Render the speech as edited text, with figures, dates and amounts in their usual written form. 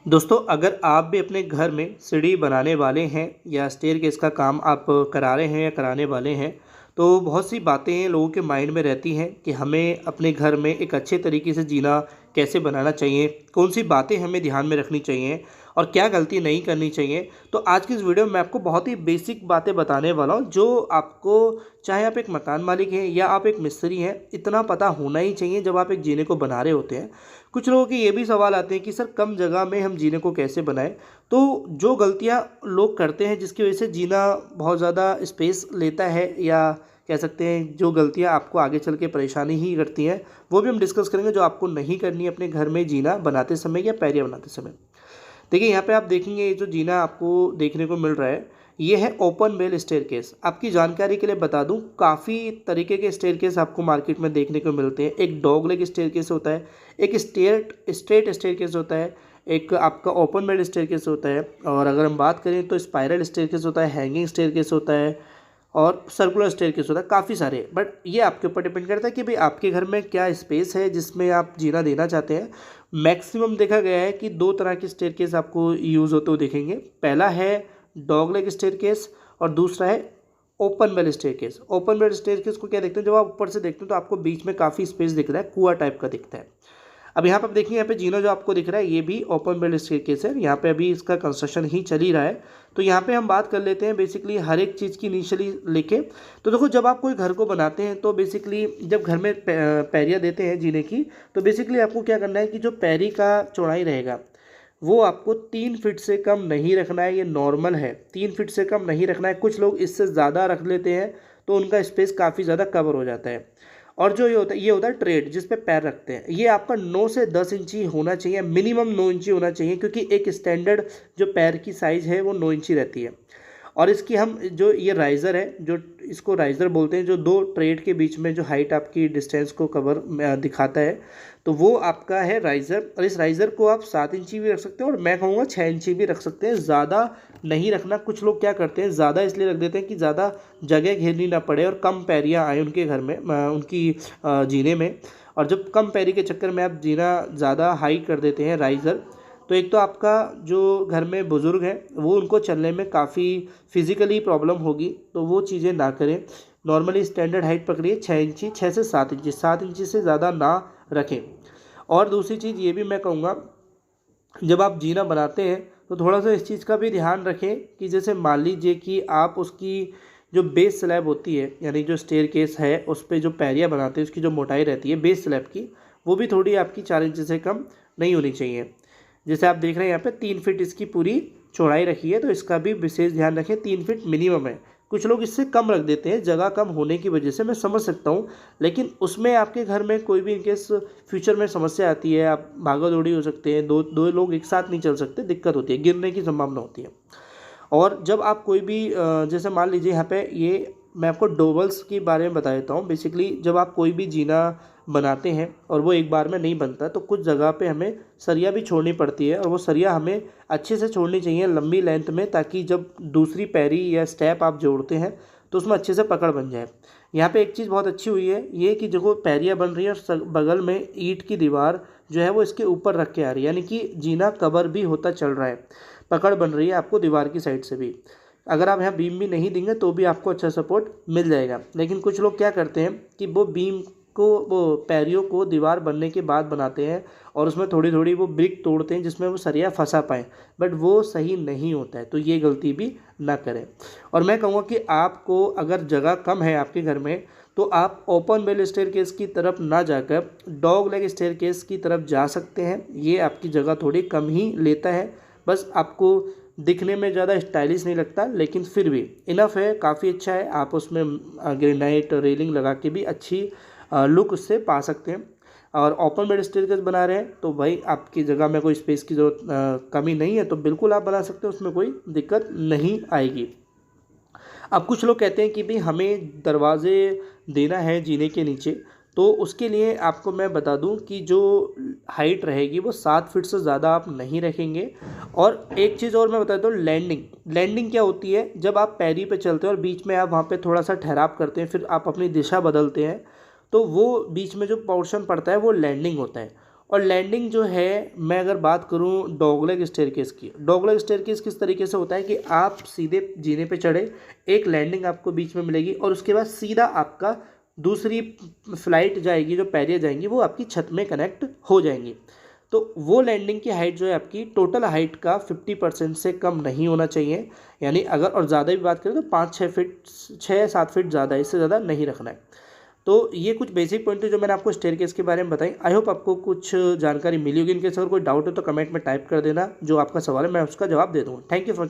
दोस्तों, अगर आप भी अपने घर में सीढ़ी बनाने वाले हैं या स्टेयरकेस का काम आप करा रहे हैं या कराने वाले हैं, तो बहुत सी बातें लोगों के माइंड में रहती हैं कि हमें अपने घर में एक अच्छे तरीके से जीना कैसे बनाना चाहिए, कौन सी बातें हमें ध्यान में रखनी चाहिए और क्या गलती नहीं करनी चाहिए। तो आज की इस वीडियो में मैं आपको बहुत ही बेसिक बातें बताने वाला हूँ, जो आपको, चाहे आप एक मकान मालिक हैं या आप एक मिस्त्री हैं, इतना पता होना ही चाहिए जब आप एक जीने को बना रहे होते हैं। कुछ लोगों के ये भी सवाल आते हैं कि सर, कम जगह में हम जीने को कैसे बनाएं। तो जो गलतियां लोग करते हैं जिसकी वजह से जीना बहुत ज़्यादा स्पेस लेता है, या कह सकते हैं जो गलतियां आपको आगे चल के परेशानी ही करती हैं, वो भी हम डिस्कस करेंगे, जो आपको नहीं करनी है अपने घर में जीना बनाते समय या पैरिया बनाते समय। देखिए, यहाँ पे आप देखेंगे ये जो जीना आपको देखने को मिल रहा है, ये है ओपन बेल स्टेयरकेस। आपकी जानकारी के लिए बता दूं, काफ़ी तरीके के स्टेयरकेस आपको मार्केट में देखने को मिलते हैं। एक डॉग लेग स्टेयरकेस होता है, एक स्ट्रेट स्टेयरकेस होता है, एक आपका ओपन बेल स्टेयरकेस होता है, और अगर हम बात करें तो स्पाइरल स्टेयरकेस होता है, हैंगिंग स्टेयरकेस होता है और सर्कुलर स्टेयरकेस होता है। काफ़ी सारे, बट ये आपके ऊपर डिपेंड करता है कि भाई आपके घर में क्या स्पेस है जिसमें आप जीना देना चाहते हैं। मैक्सिमम देखा गया है कि दो तरह के स्टेयरकेस आपको यूज़ होते हुए देखेंगे। पहला है डॉग लेग स्टेयरकेस और दूसरा है open well staircase. Open well staircase को क्या देखते हैं, जब आप ऊपर से देखते हैं तो आपको बीच में काफ़ी स्पेस दिख रहा है, कुआं टाइप का दिखता है। अब यहाँ पर आप देखिए, यहाँ पे जीना जो आपको दिख रहा है ये भी ओपन बेल स्टेयरकेस है। यहाँ पे अभी इसका कंस्ट्रक्शन ही चल ही रहा है। तो यहाँ पे हम बात कर लेते हैं बेसिकली हर एक चीज़ की इनिशियली लेके। तो देखो, जब आप कोई घर को बनाते हैं तो बेसिकली जब घर में पैरिया देते हैं जीने की, तो बेसिकली आपको क्या करना है कि जो पैरी का चौड़ाई रहेगा वो आपको 3 फीट से कम नहीं रखना है। ये नॉर्मल है, 3 फीट से कम नहीं रखना है। कुछ लोग इससे ज़्यादा रख लेते हैं तो उनका स्पेस काफ़ी ज़्यादा कवर हो जाता है। और जो ये होता है ट्रेड, जिस पे पैर रखते हैं, ये आपका 9 से 10 इंची होना चाहिए, मिनिमम 9 इंची होना चाहिए, क्योंकि एक स्टैंडर्ड जो पैर की साइज़ है वो 9 इंची रहती है। और इसकी हम जो ये राइज़र है, जो इसको राइज़र बोलते हैं, जो दो ट्रेड के बीच में जो हाइट आपकी डिस्टेंस को कवर दिखाता है, तो वो आपका है राइज़र। और इस राइज़र को आप 7 इंची भी रख सकते हैं और मैं कहूँगा 6 इंची भी रख सकते हैं। ज़्यादा नहीं रखना। कुछ लोग क्या करते हैं, ज़्यादा इसलिए रख देते हैं कि ज़्यादा जगह घेरनी ना पड़े और कम पैरियाँ आए उनके घर में, उनकी जीने में। और जब कम पैरी के चक्कर में आप जीना ज़्यादा हाई कर देते हैं राइज़र, तो एक तो आपका जो घर में बुज़ुर्ग हैं वो, उनको चलने में काफ़ी फिज़िकली प्रॉब्लम होगी, तो वो चीज़ें ना करें। नॉर्मली स्टैंडर्ड हाइट पकड़िए 6 इंची, 6 से 7 इंची, 7 इंची से ज़्यादा ना रखें। और दूसरी चीज़ ये भी मैं कहूँगा, जब आप जीना बनाते हैं तो थोड़ा सा इस चीज़ का भी ध्यान रखें कि जैसे मान लीजिए कि आप उसकी जो बेस स्लैब होती है, यानी जो स्टेयरकेस है उस पे जो पैरिया बनाते हैं, उसकी जो मोटाई रहती है बेस स्लैब की, वो भी थोड़ी आपकी 4 इंच से कम नहीं होनी चाहिए। जैसे आप देख रहे हैं यहाँ पे 3 फीट इसकी पूरी चौड़ाई रखी है, तो इसका भी विशेष ध्यान रखें, 3 फीट मिनिमम है। कुछ लोग इससे कम रख देते हैं जगह कम होने की वजह से, मैं समझ सकता हूँ, लेकिन उसमें आपके घर में कोई भी इनकेस फ्यूचर में समस्या आती है, आप भागा दौड़ी हो सकते हैं, दो दो लोग एक साथ नहीं चल सकते, दिक्कत होती है, गिरने की संभावना होती है। और जब आप कोई भी जैसे मान लीजिए यहाँ पे, ये मैं आपको डोबल्स के बारे में बता देता हूँ। बेसिकली जब आप कोई भी जीना बनाते हैं और वो एक बार में नहीं बनता, तो कुछ जगह पे हमें सरिया भी छोड़नी पड़ती है, और वो सरिया हमें अच्छे से छोड़नी चाहिए लंबी लेंथ में, ताकि जब दूसरी पैरी या स्टेप आप जोड़ते हैं तो उसमें अच्छे से पकड़ बन जाए। यहाँ पे एक चीज़ बहुत अच्छी हुई है, ये कि जो पैरियाँ बन रही है और बगल में ईंट की दीवार जो है वो इसके ऊपर रख के आ रही है, यानी कि जीना कवर भी होता चल रहा है, पकड़ बन रही है आपको दीवार की साइड से भी। अगर आप यहाँ बीम भी नहीं देंगे तो भी आपको अच्छा सपोर्ट मिल जाएगा। लेकिन कुछ लोग क्या करते हैं कि वो बीम को, वो पैरियों को दीवार बनने के बाद बनाते हैं और उसमें थोड़ी थोड़ी वो ब्रिक तोड़ते हैं जिसमें वो सरिया फंसा पाएँ, बट वो सही नहीं होता है, तो ये गलती भी ना करें। और मैं कहूँगा कि आपको अगर जगह कम है आपके घर में, तो आप ओपन बेल स्टेयरकेस की तरफ ना जाकर डॉग लेग स्टेयरकेस की तरफ जा सकते हैं। ये आपकी जगह थोड़ी कम ही लेता है, बस आपको दिखने में ज़्यादा स्टाइलिश नहीं लगता, लेकिन फिर भी इनफ है, काफ़ी अच्छा है। आप उसमें ग्रेनाइट रेलिंग लगा के भी अच्छी लुक उससे पा सकते हैं। और ओपन बेड स्टेयरकेस बना रहे हैं तो भाई आपकी जगह में कोई स्पेस की ज़रूरत कमी नहीं है, तो बिल्कुल आप बना सकते हो, उसमें कोई दिक्कत नहीं आएगी। अब कुछ लोग कहते हैं कि भाई हमें दरवाजे देना है जीने के नीचे, तो उसके लिए आपको मैं बता दूं कि जो हाइट रहेगी वो 7 फीट से ज़्यादा आप नहीं रखेंगे। और एक चीज़ और मैं बता दूं, लैंडिंग क्या होती है, जब आप पैरी पे चलते हैं और बीच में आप वहाँ पे थोड़ा सा ठहराव करते हैं, फिर आप अपनी दिशा बदलते हैं, तो वो बीच में जो पोर्शन पड़ता है वो लैंडिंग होता है। और लैंडिंग जो है, मैं अगर बात करूँ डॉगलेग स्टेयरकेस की, डॉगलेग स्टेयरकेस किस तरीके से होता है कि आप सीधे जीने पे चढ़े, एक लैंडिंग आपको बीच में मिलेगी और उसके बाद सीधा आपका दूसरी फ्लाइट जाएगी, जो पैरियाँ जाएंगी वो आपकी छत में कनेक्ट हो जाएंगी। तो वो लैंडिंग की हाइट जो है आपकी टोटल हाइट का 50% से कम नहीं होना चाहिए, यानी अगर और ज़्यादा भी बात करें तो 5-6 फीट, 6-7 फीट ज़्यादा, इससे ज़्यादा नहीं रखना है। तो ये कुछ बेसिक पॉइंट है जो मैंने आपको स्टेयरकेस के बारे में बताई। आई होप आपको कुछ जानकारी मिली होगी। इनकेस अगर कोई डाउट हो तो कमेंट में टाइप कर देना, जो आपका सवाल है मैं उसका जवाब दे दूँगा। Thank you for